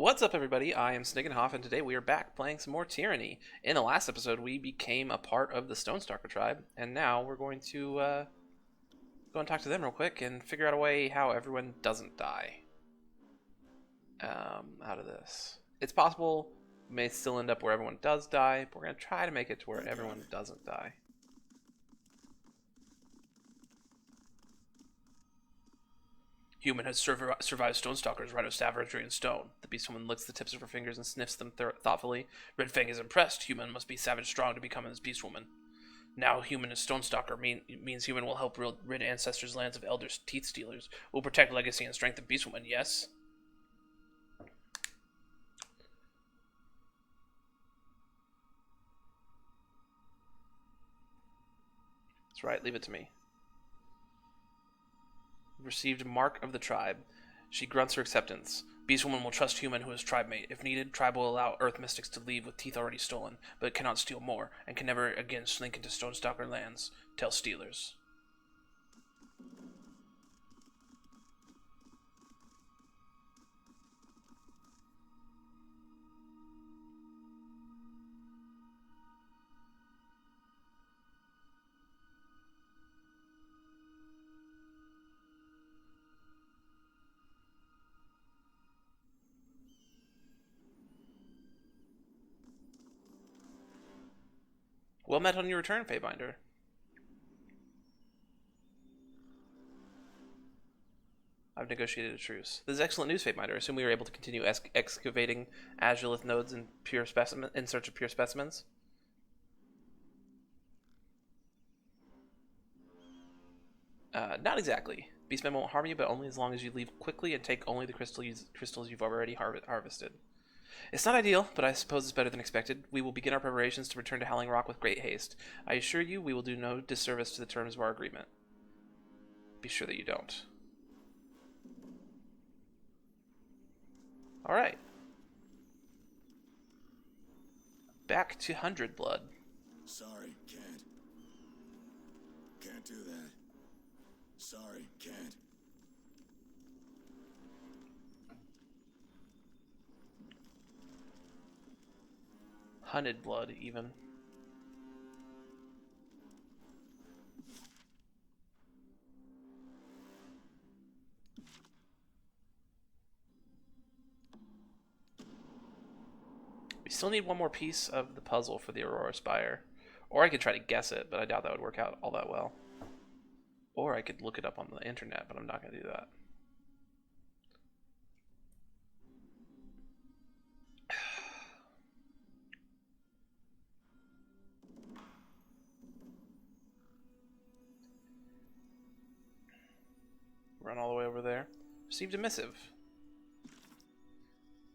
What's up, everybody? I am Sniggenhoff, and today we are back playing some more Tyranny. In the last episode, we became a part of the Stonestalker tribe, and now we're going to go and talk to them real quick and figure out a way how everyone doesn't die out of this. It's possible we may still end up where everyone does die, but we're going to try to make it to where everyone doesn't die. Human has survived Stonestalker's right of savagery and stone. The beastwoman licks the tips of her fingers and sniffs them thoughtfully. Red Fang is impressed. Human must be savage strong to become his beastwoman. Now human is Stonestalker means human will help rid ancestors' lands of elders, teeth stealers. Will protect legacy and strength of beastwoman, yes? That's right, leave it to me. Received mark of the tribe. She grunts her acceptance. Beastwoman will trust human who is tribe mate. If needed, tribe will allow earth mystics to leave with teeth already stolen, but it cannot steal more, and can never again slink into Stonestalker lands. Tell stealers. Well met on your return, Feybinder. I've negotiated a truce. This is excellent news, Feybinder. I assume we were able to continue excavating azulith nodes in search of pure specimens. Not exactly. Beastmen won't harm you, but only as long as you leave quickly and take only the crystals you've already harvested. It's not ideal, but I suppose it's better than expected. We will begin our preparations to return to Howling Rock with great haste. I assure you, we will do no disservice to the terms of our agreement. Be sure that you don't. Alright. Back to 100 Blood. Sorry, can't. Can't do that. Sorry, can't. Hunted Blood, even. We still need one more piece of the puzzle for the Aurora Spire. Or I could try to guess it, but I doubt that would work out all that well. Or I could look it up on the internet, but I'm not going to do that. Run all the way over there. Received a missive.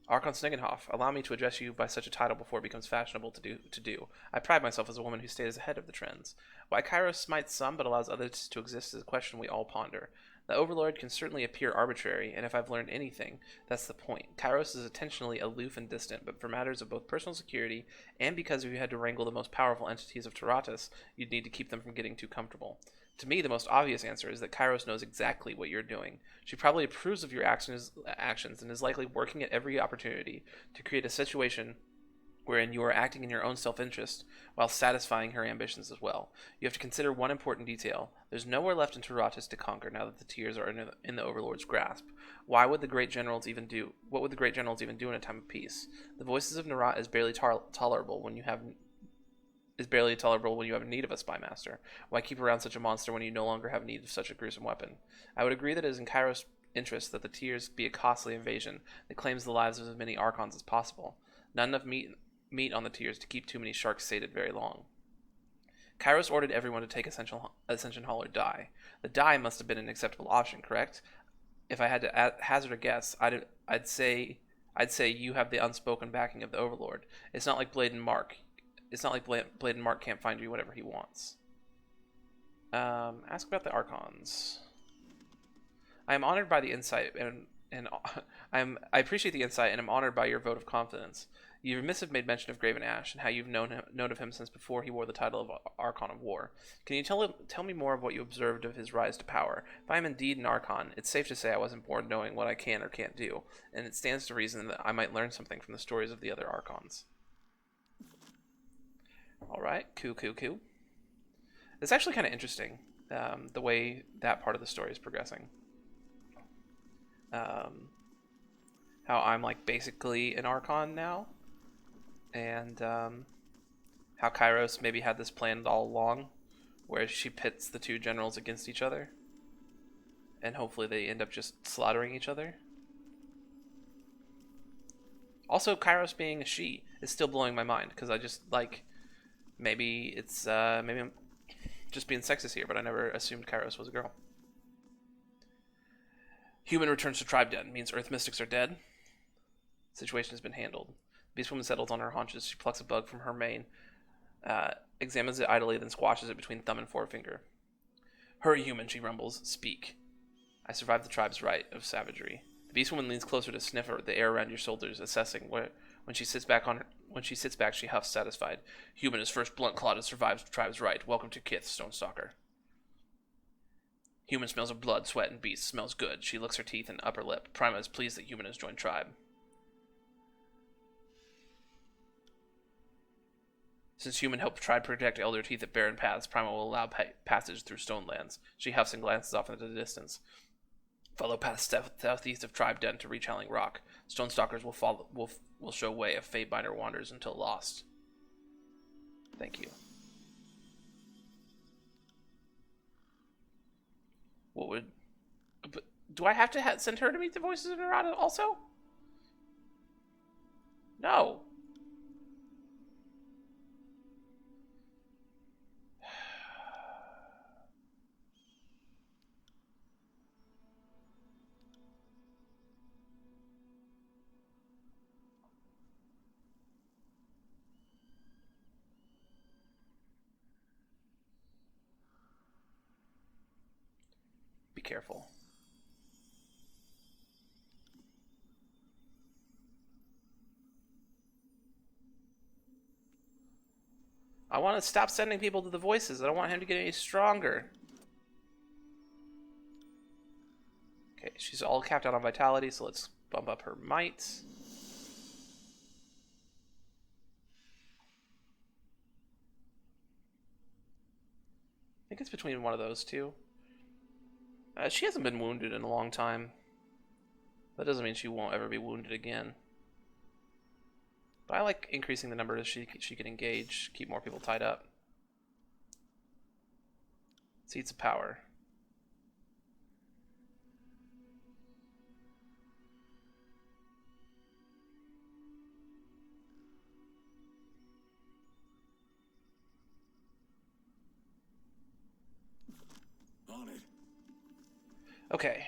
Archon Sniggenhoff, allow me to address you by such a title before it becomes fashionable to do. I pride myself as a woman who stays ahead of the trends. Why Kairos smites some but allows others to exist is a question we all ponder. The Overlord can certainly appear arbitrary, and if I've learned anything, that's the point. Kairos is intentionally aloof and distant, but for matters of both personal security and because if you had to wrangle the most powerful entities of Tyranny, you'd need to keep them from getting too comfortable. To me, the most obvious answer is that Kairos knows exactly what you're doing. She probably approves of your actions and is likely working at every opportunity to create a situation wherein you are acting in your own self-interest while satisfying her ambitions as well. You have to consider one important detail. There's nowhere left in Tyranny to conquer now that the Tears are in the Overlord's grasp. What would the great generals even do in a time of peace? The voices of Narat is barely tolerable when you have need of a spy master. Why keep around such a monster when you no longer have need of such a gruesome weapon? I would agree that it is in Kairos' interest that the Tears be a costly invasion that claims the lives of as many Archons as possible. Not enough meat on the Tears to keep too many sharks sated very long. Kairos ordered everyone to take Ascension Hall or die. The die must have been an acceptable option, correct? If I had to hazard a guess, I'd say you have the unspoken backing of the Overlord. It's not like Blade and Mark can't find you whatever he wants. Ask about the Archons. I am honored by the insight, and I appreciate the insight, and am honored by your vote of confidence. Your missive made mention of Graven Ash and how you've known of him since before he wore the title of Archon of War. Can you tell me more of what you observed of his rise to power? If I am indeed an Archon, it's safe to say I wasn't born knowing what I can or can't do, and it stands to reason that I might learn something from the stories of the other Archons. Alright, cool. It's actually kind of interesting, the way that part of the story is progressing. How I'm like basically an Archon now, and how Kairos maybe had this planned all along, where she pits the two generals against each other, and hopefully they end up just slaughtering each other. Also, Kairos being a she is still blowing my mind, because I just like, maybe I'm just being sexist here, but I never assumed Kairos was a girl. Human returns to tribe den means Earth mystics are dead. Situation has been handled. Beastwoman settles on her haunches. She plucks a bug from her mane, examines it idly, then squashes it between thumb and forefinger. Hurry, human, she rumbles. Speak. I survived the tribe's rite of savagery. The Beastwoman leans closer to sniff the air around your shoulders, assessing where. When she sits back, she huffs, satisfied. Human is first blunt clawed to survive the tribe's rite. Welcome to Kith, Stonestalker. Human smells of blood, sweat, and beast. Smells good. She licks her teeth and upper lip. Prima is pleased that human has joined tribe. Since human helped tribe protect elder teeth at barren paths, Prima will allow passage through stonelands. She huffs and glances off into the distance. Follow past southeast of tribe den to reach Howling Rock. Stonestalkers will show way if Fatebinder wanders until lost. Thank you. What would... But do I have to send her to meet the voices of Narada also? No. Be careful. I want to stop sending people to the voices. I don't want him to get any stronger. Okay, she's all capped out on vitality, so let's bump up her might. I think it's between one of those two. She hasn't been wounded in a long time. That doesn't mean she won't ever be wounded again. But I like increasing the number she can engage, keep more people tied up. Seeds of power. On it. Okay.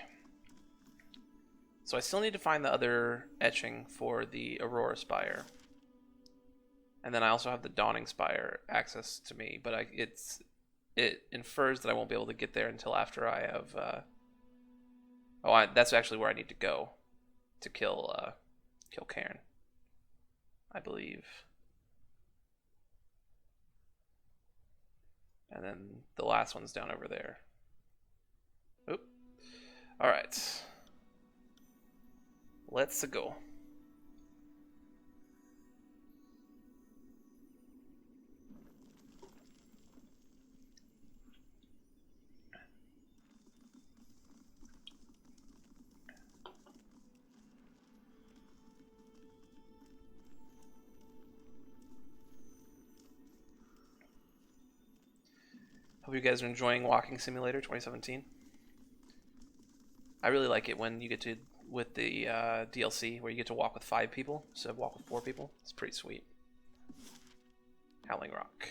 So I still need to find the other etching for the Aurora Spire. And then I also have the Dawning Spire access to me, but it infers that I won't be able to get there until after I have... that's actually where I need to go to kill Cairn, I believe. And then the last one's down over there. Oop. Alright. Let's go. Hope you guys are enjoying Walking Simulator 2017. I really like it when you get to, with the DLC, where you get to walk with 5 people instead of walk with 4 people. It's pretty sweet. Howling Rock.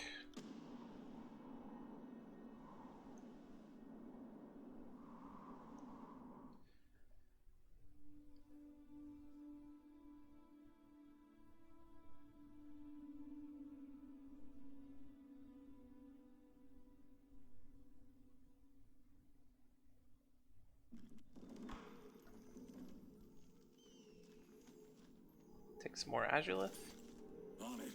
Take some more Azulith. On it.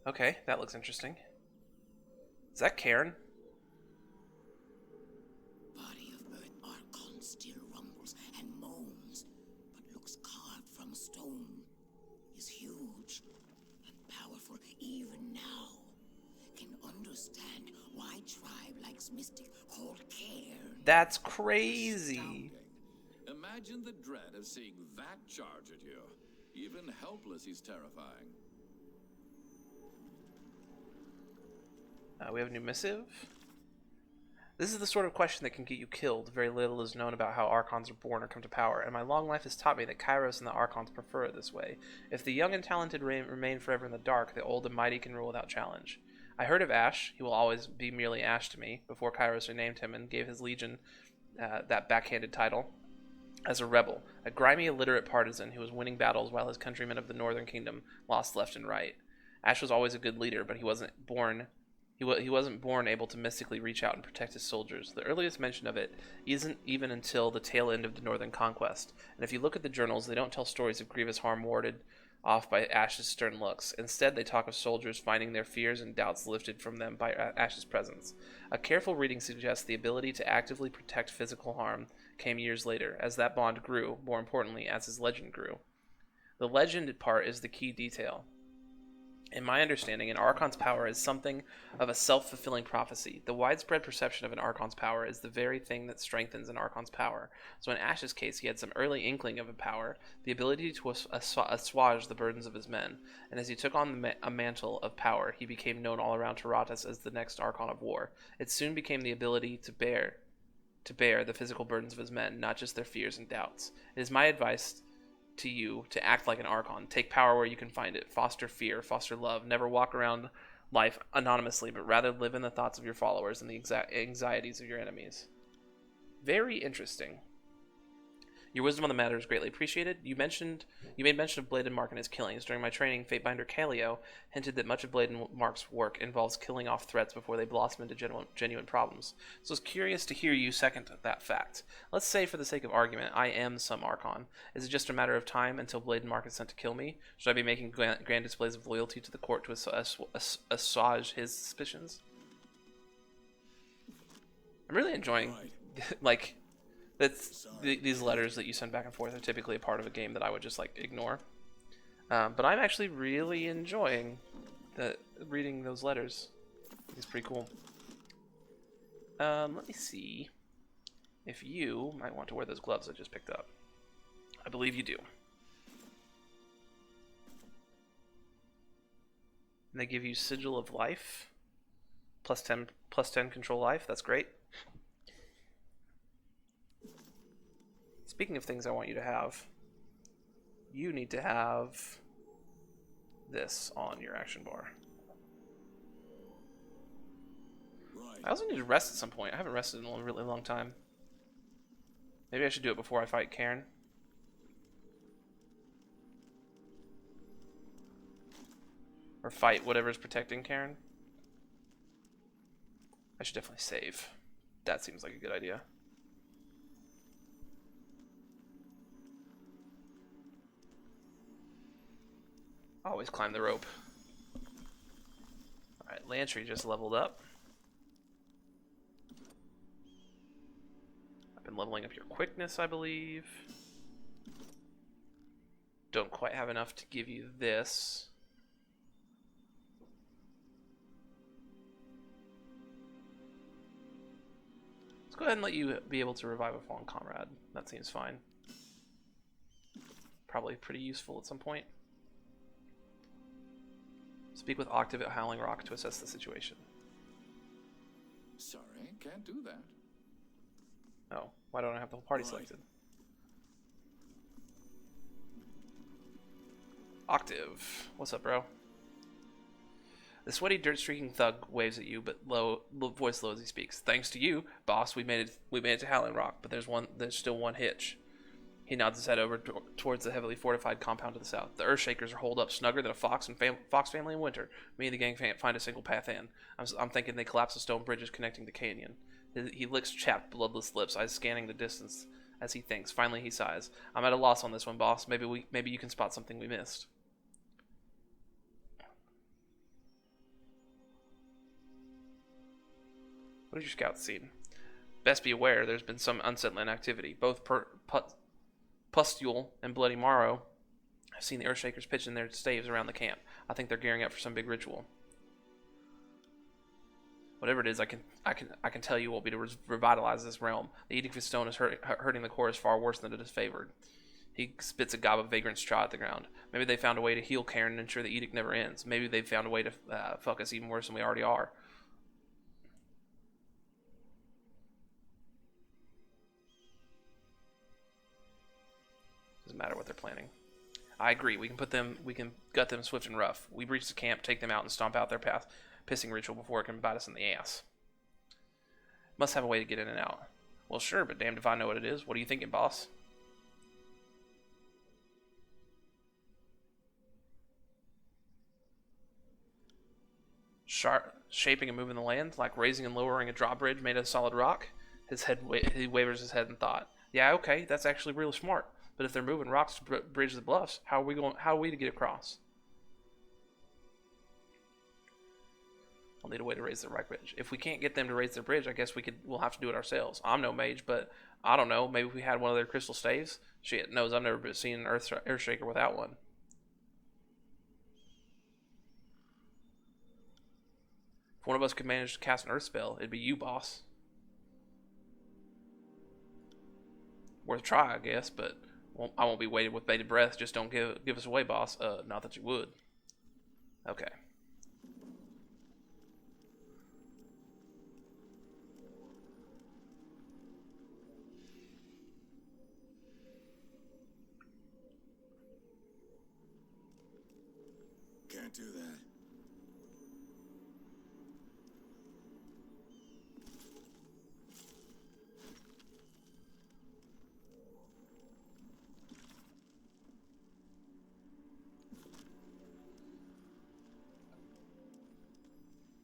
Okay, that looks interesting. Is that Cairn? Body of Earth Archon still rumbles and moans, but looks carved from stone. Is huge and powerful even now. Can understand why tribe likes mystic called Cairn. That's crazy. Astounding. Imagine the dread of seeing that charge at you. Even helpless, he's terrifying. We have a new missive. This is the sort of question that can get you killed. Very little is known about how Archons are born or come to power, and my long life has taught me that Kairos and the Archons prefer it this way. If the young and talented remain forever in the dark, the old and mighty can rule without challenge. I heard of Ash. He will always be merely Ash to me, before Kairos renamed him and gave his legion that backhanded title. As a rebel, a grimy, illiterate partisan who was winning battles while his countrymen of the Northern Kingdom lost left and right. Ash was always a good leader, but he wasn't born able to mystically reach out and protect his soldiers. The earliest mention of it isn't even until the tail end of the Northern Conquest, and if you look at the journals, they don't tell stories of grievous harm warded off by Ash's stern looks. Instead, they talk of soldiers finding their fears and doubts lifted from them by Ash's presence. A careful reading suggests the ability to actively protect physical harm came years later, as that bond grew, more importantly, as his legend grew. The legend part is the key detail. In my understanding, an Archon's power is something of a self-fulfilling prophecy. The widespread perception of an Archon's power is the very thing that strengthens an Archon's power. So in Ash's case, he had some early inkling of a power, the ability to assuage the burdens of his men, and as he took on a mantle of power, he became known all around Taratas as the next Archon of war. It soon became the ability to bear the physical burdens of his men, not just their fears and doubts. It is my advice to you to act like an Archon. Take power where you can find it. Foster fear, foster love. Never walk around life anonymously, but rather live in the thoughts of your followers and the anxieties of your enemies. Very interesting. Your wisdom on the matter is greatly appreciated. You made mention of Blade and Mark and his killings. During my training, Fatebinder Kaleo hinted that much of Blade and Mark's work involves killing off threats before they blossom into genuine problems. So I was curious to hear you second that fact. Let's say, for the sake of argument, I am some Archon. Is it just a matter of time until Blade and Mark is sent to kill me? Should I be making grand displays of loyalty to the court to assuage his suspicions? I'm really enjoying, like... these letters that you send back and forth are typically a part of a game that I would just like ignore. But I'm actually really enjoying reading those letters. It's pretty cool. Let me see if you might want to wear those gloves I just picked up. I believe you do. And they give you Sigil of Life. +10 control life. That's great. Speaking of things I want you to have, you need to have this on your action bar. Right. I also need to rest at some point. I haven't rested in a really long time. Maybe I should do it before I fight Cairn. Or fight whatever's protecting Cairn. I should definitely save. That seems like a good idea. Always climb the rope. Alright, Lantry just leveled up. I've been leveling up your quickness, I believe. Don't quite have enough to give you this. Let's go ahead and let you be able to revive a fallen comrade. That seems fine. Probably pretty useful at some point. Speak with Octave at Howling Rock to assess the situation. Sorry, can't do that. Oh, why don't I have the whole party Right. selected? Octave, what's up, bro? The sweaty, dirt-streaking thug waves at you, but voice low as he speaks. Thanks to you, boss, we made it to Howling Rock, but there's still one hitch. He nods his head over towards the heavily fortified compound to the south. The Earthshakers are holed up snugger than a fox and fox family in winter. Me and the gang can't find a single path in. I'm thinking they collapsed the stone bridges connecting the canyon. He licks chapped, bloodless lips, eyes scanning the distance as he thinks. Finally, he sighs. I'm at a loss on this one, boss. Maybe you can spot something we missed. What did your scouts see? Best be aware, there's been some unsettling activity. Both Pustule and Bloody Morrow have seen the Earthshakers pitching their staves around the camp. I think they're gearing up for some big ritual. Whatever it is, I can tell you will be to revitalize this realm. The Edict of Stone is hurting the chorus far worse than it is favored. He spits a gob of vagrant straw at the ground. Maybe they found a way to heal Cairn and ensure the Edict never ends. Maybe they found a way to fuck us even worse than we already are. Doesn't matter what they're planning. I agree. We can gut them swift and rough. We breach the camp, take them out, and stomp out their pissing ritual before it can bite us in the ass. Must have a way to get in and out. Well, sure, but damned if I know what it is. What are you thinking, boss? Shaping and moving the land, like raising and lowering a drawbridge made of solid rock. He wavers his head in thought. Yeah, okay, that's actually really smart. But if they're moving rocks to bridge the bluffs, how are we to get across? I'll need a way to raise the right bridge. If we can't get them to raise their bridge, I guess we'll have to do it ourselves. I'm no mage, but I don't know. Maybe if we had one of their crystal staves. Shit knows I've never seen an earthshaker without one. If one of us could manage to cast an earth spell, it'd be you, boss. Worth a try, I guess, but I won't be waiting with bated breath. Just don't give us away, boss. Not that you would. Okay. Can't do that.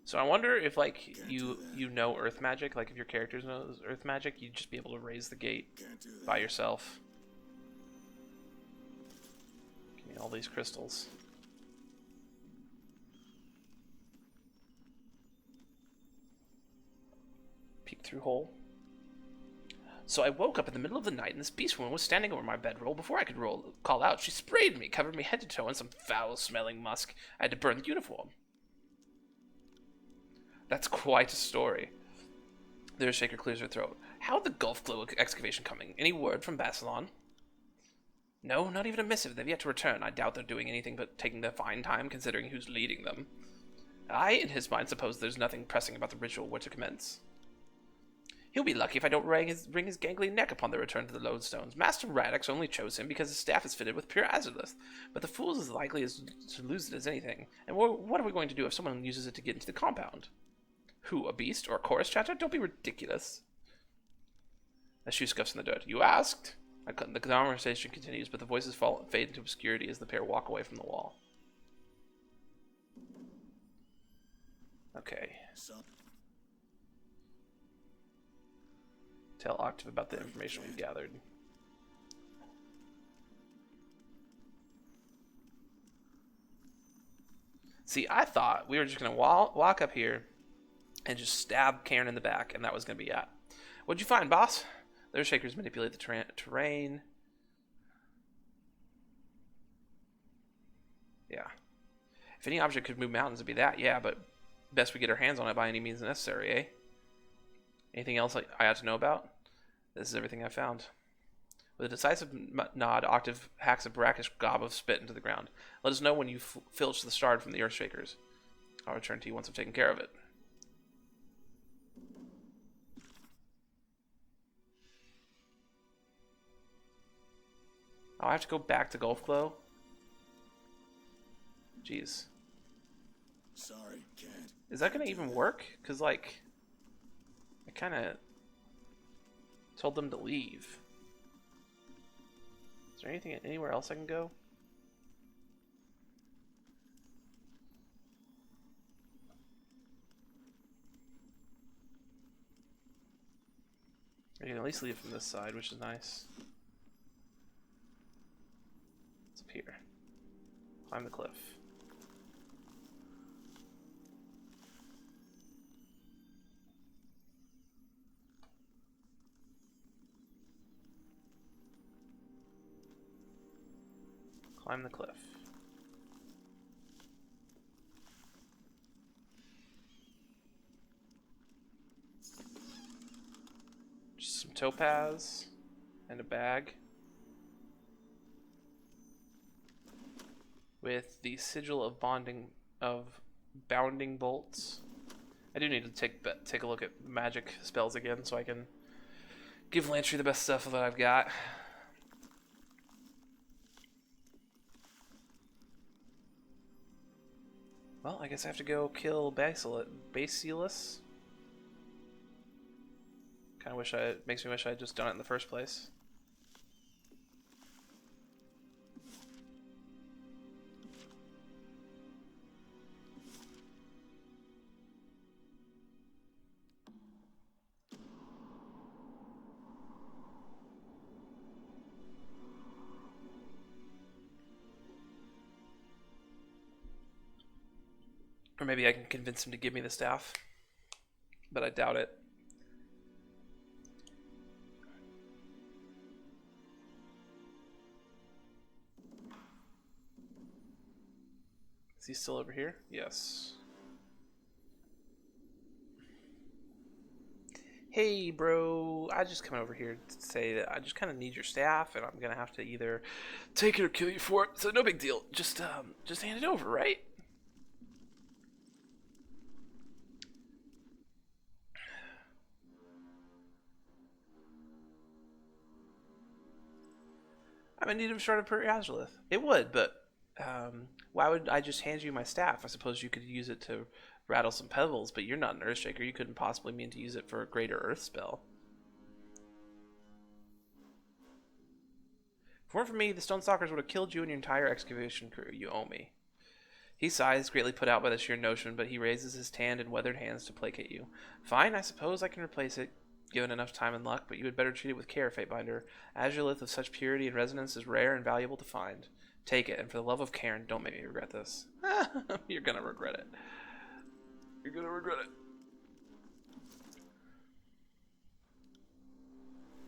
So I wonder if like you know earth magic, like if your characters know earth magic, you'd just be able to raise the gate by yourself. Give me all these crystals. Peek through hole. So I woke up in the middle of the night and this beast woman was standing over my bedroll. Before I could call out, she sprayed me, covered me head to toe in some foul-smelling musk. I had to burn the uniform. That's quite a story. The Earthshaker clears her throat. How'd the Gulf Glow excavation coming? Any word from Bassalon? No, not even a missive. They've yet to return. I doubt they're doing anything but taking their fine time, considering who's leading them. I, in his mind, suppose there's nothing pressing about the ritual where to commence. He'll be lucky if I don't wring his gangly neck upon the return to the Lodestones. Master Radix only chose him because his staff is fitted with pure azureth, but the fool's as likely to lose it as anything. And what are we going to do if someone uses it to get into the compound? Who, a beast or a chorus chatter? Don't be ridiculous. A shoe scuffs in the dirt. You asked? The conversation continues, but the voices fade into obscurity as the pair walk away from the wall. Okay. Tell Octave about the information we've gathered. See, I thought we were just going to walk up here and just stab Cairn in the back, and that was going to be it. What'd you find, boss? The Earthshakers manipulate the terrain. Yeah. If any object could move mountains, it'd be that. Yeah, but best we get our hands on it by any means necessary, eh? Anything else I ought to know about? This is everything I found. With a decisive nod, Octave hacks a brackish gob of spit into the ground. Let us know when you filch the shard from the Earthshakers. I'll return to you once I've taken care of it. Oh, I have to go back to Gulf Glow? Jeez. Sorry, can't. Is that gonna even work? Because, like, I kind of told them to leave. Is there anywhere else I can go? You can at least leave from this side, which is nice. It's up here. Climb the cliff. Climb the cliff. Just some topaz and a bag with the sigil of bounding bolts. I do need to take a look at magic spells again so I can give Lantry the best stuff that I've got. Well, I guess I have to go kill Basilius. Kind of makes me wish I had just done it in the first place. Or maybe I can convince him to give me the staff. But I doubt it. Is he still over here? Yes. Hey, bro. I just come over here to say that I just kind of need your staff, and I'm gonna have to either take it or kill you for it. So no big deal. Just hand it over, right? I'm in need of a shard of pure azureth. It would, but why would I just hand you my staff? I suppose you could use it to rattle some pebbles, but you're not an Earthshaker. You couldn't possibly mean to use it for a greater Earth spell. If it weren't for me, the Stonestalkers would have killed you and your entire excavation crew. You owe me. He sighs, greatly put out by the sheer notion, but he raises his tanned and weathered hands to placate you. Fine, I suppose I can replace it, given enough time and luck, but you had better treat it with care, Fatebinder. Azureth of such purity and resonance is rare and valuable to find. Take it, and for the love of Cairn, don't make me regret this. You're gonna regret it. You're gonna regret it.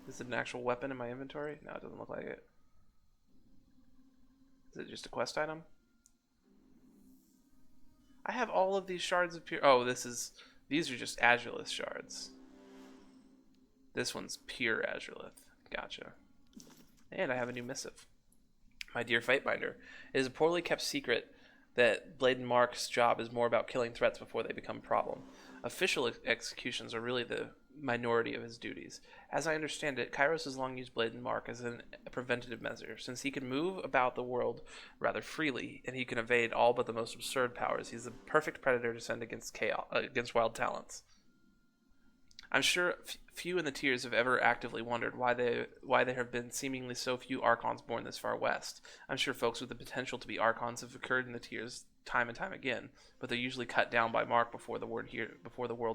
Is it an actual weapon in my inventory? No, it doesn't look like it. Is it just a quest item? I have all of these shards of pure... Oh, these are just Azureth shards. This one's pure Azureth. Gotcha. And I have a new missive. My dear Fatebinder, it is a poorly kept secret that Blade and Mark's job is more about killing threats before they become a problem. Official executions are really the minority of his duties. As I understand it, Kairos has long used Blade and Mark as a preventative measure. Since he can move about the world rather freely, and he can evade all but the most absurd powers, he's the perfect predator to send against wild talents. I'm sure few in the tiers have ever actively wondered why there have been seemingly so few Archons born this far west. I'm sure folks with the potential to be Archons have occurred in the tiers time and time again, but they're usually cut down by Mark before the world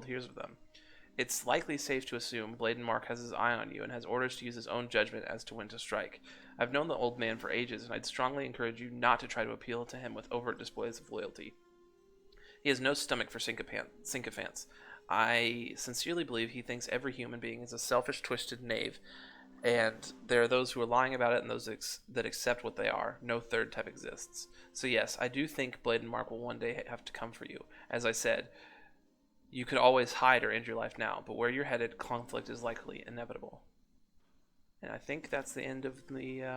hears of them. It's likely safe to assume Blade and Mark has his eye on you and has orders to use his own judgment as to when to strike. I've known the old man for ages, and I'd strongly encourage you not to try to appeal to him with overt displays of loyalty. He has no stomach for sycophants. I sincerely believe he thinks every human being is a selfish, twisted knave, and there are those who are lying about it and those that accept what they are. No third type exists. So yes, I do think Blade and Mark will one day have to come for you. As I said, you could always hide or end your life now, but where you're headed, conflict is likely inevitable. And I think that's the end of the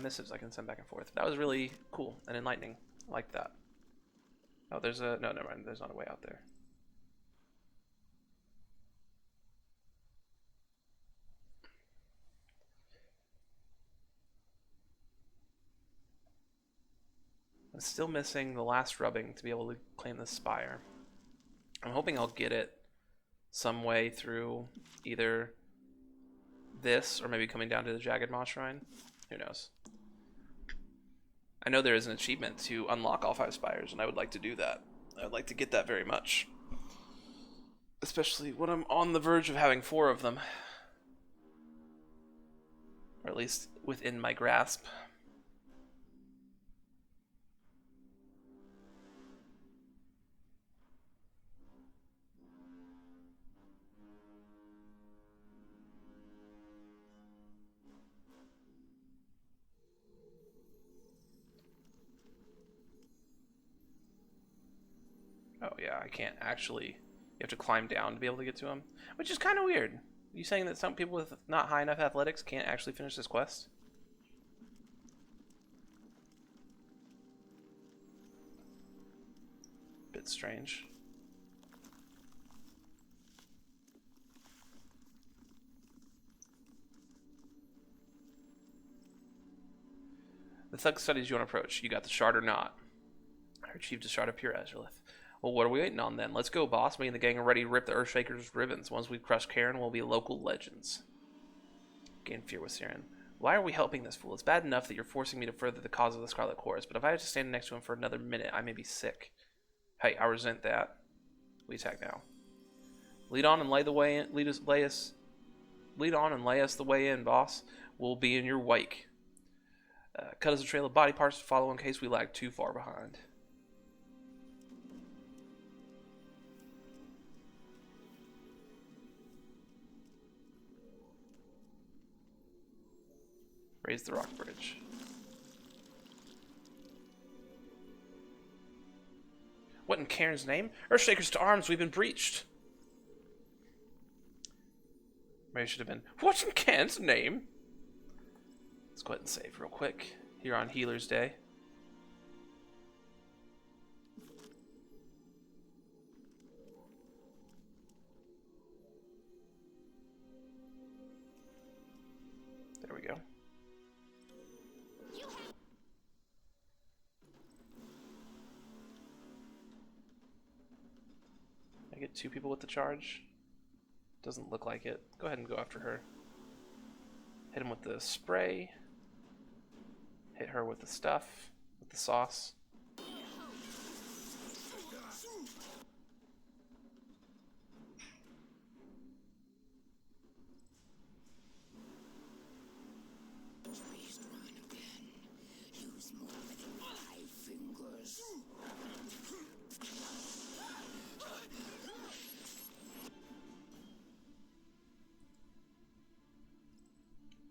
missives I can send back and forth. That was really cool and enlightening. I like that. Oh, no, never mind. There's not a way out there. I'm still missing the last rubbing to be able to claim the spire. I'm hoping I'll get it some way through either this or maybe coming down to the Jagged Maw Shrine. Who knows? I know there is an achievement to unlock all 5 spires, and I would like to do that. I would like to get that very much. Especially when I'm on the verge of having 4 of them. Or at least within my grasp. Oh yeah, I can't actually... You have to climb down to be able to get to him. Which is kind of weird. You saying that some people with not high enough athletics can't actually finish this quest? Bit strange. The thug studies you want to approach. You got the shard or not? I retrieved a shard of pure Azureth. Well, what are we waiting on then? Let's go, boss. Me and the gang are ready to rip the Earthshaker's ribbons. Once we crush Karen, we'll be local legends. Gain fear with Siren. Why are we helping this fool? It's bad enough that you're forcing me to further the cause of the Scarlet Chorus, but if I have to stand next to him for another minute, I may be sick. Hey, I resent that. We attack now. Lead on and lay the way in. Lead on and lay us the way in, boss. We'll be in your wake. Cut us a trail of body parts to follow in case we lag too far behind. Raise the rock bridge. What in Karen's name? Earthshakers to arms, we've been breached. Maybe it should have been, what in Karen's name? Let's go ahead and save real quick. Here on Healer's Day. There we go. I get 2 people with the charge? Doesn't look like it. Go ahead and go after her. Hit him with the spray. Hit her with the stuff, with the sauce.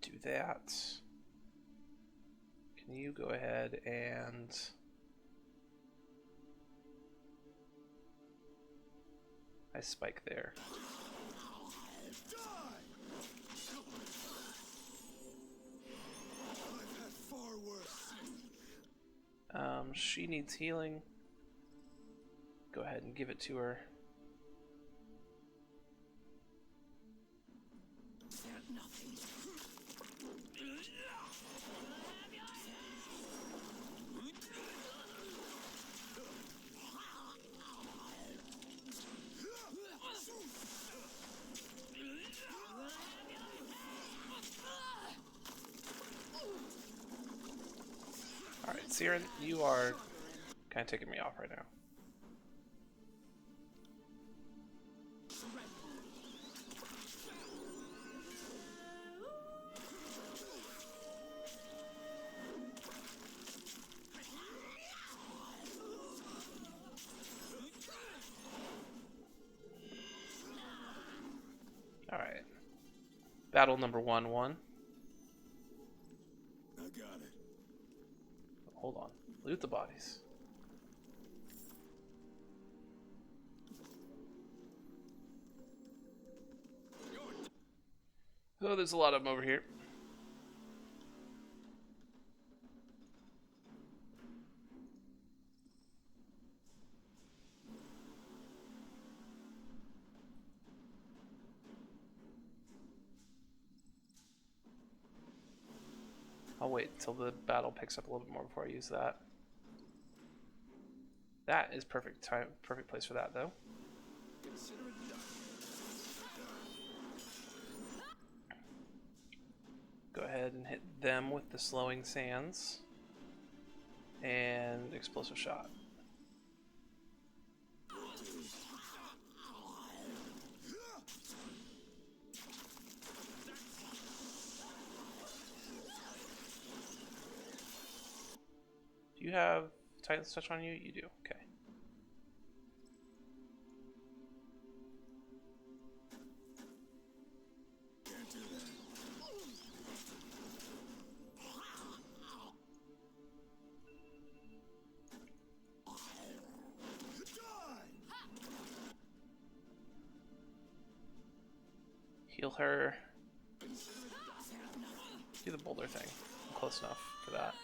Do that. Can you go ahead and I spike there. She needs healing. Go ahead and give it to her. Alright, Siren, you are kind of taking me off right now. Alright. Battle number 1-1. I got it. Hold on. Loot the bodies. Oh, there's a lot of them over here. I'll wait until the battle picks up a little bit more before I use that. That is perfect time, perfect place for that though. Consider it done. Go ahead and hit them with the slowing sands and explosive shot. you have Titan's Touch on you? You do. Okay. Heal her. Do the Baldur thing. I'm close enough for that.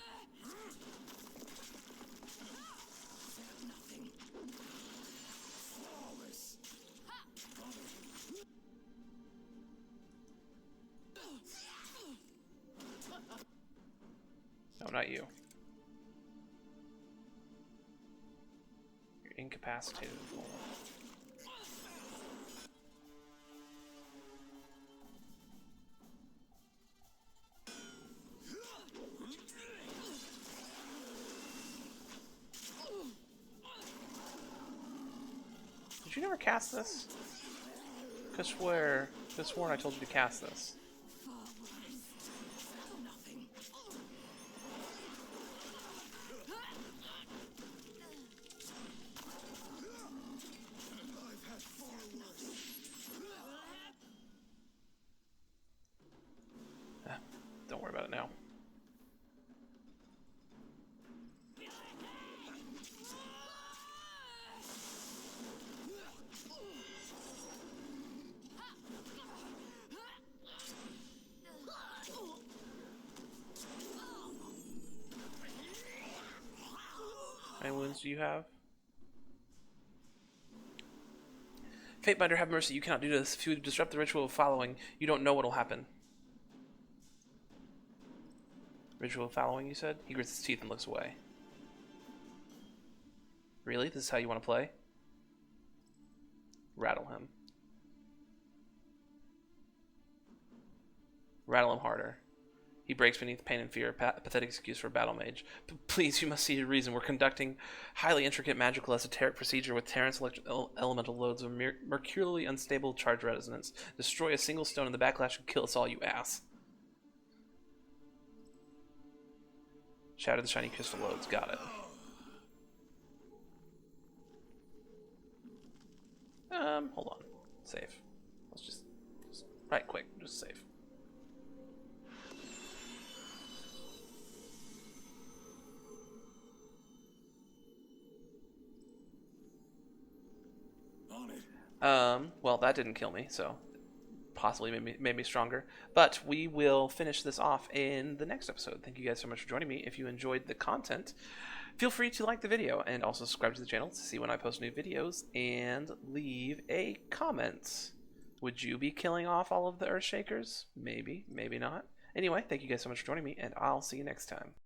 No, not you. You're incapacitated. Did you never cast this? Could swear I told you to cast this. Don't worry about it now. How many wounds do you have? Fatebinder, have mercy. You cannot do this. If you disrupt the ritual of following, you don't know what will happen. Ritual of following, you said? He grits his teeth and looks away. Really? This is how you want to play? Rattle him. Rattle him harder. He breaks beneath pain and fear, a pathetic excuse for a battle mage. Please, you must see your reason. We're conducting highly intricate magical esoteric procedure with Terran's elemental loads of mercurially unstable charge resonance. Destroy a single stone and the backlash will kill us all, you ass. Shatter the shiny crystal loads. Got it. Hold on. Save. Let's just right quick. Just save. Well, that didn't kill me, so possibly made me stronger. But we will finish this off in the next episode. Thank you guys so much for joining me. If you enjoyed the content, feel free to like the video and also subscribe to the channel to see when I post new videos and leave a comment. Would you be killing off all of the Earthshakers? Maybe, maybe not. Anyway, thank you guys so much for joining me, and I'll see you next time.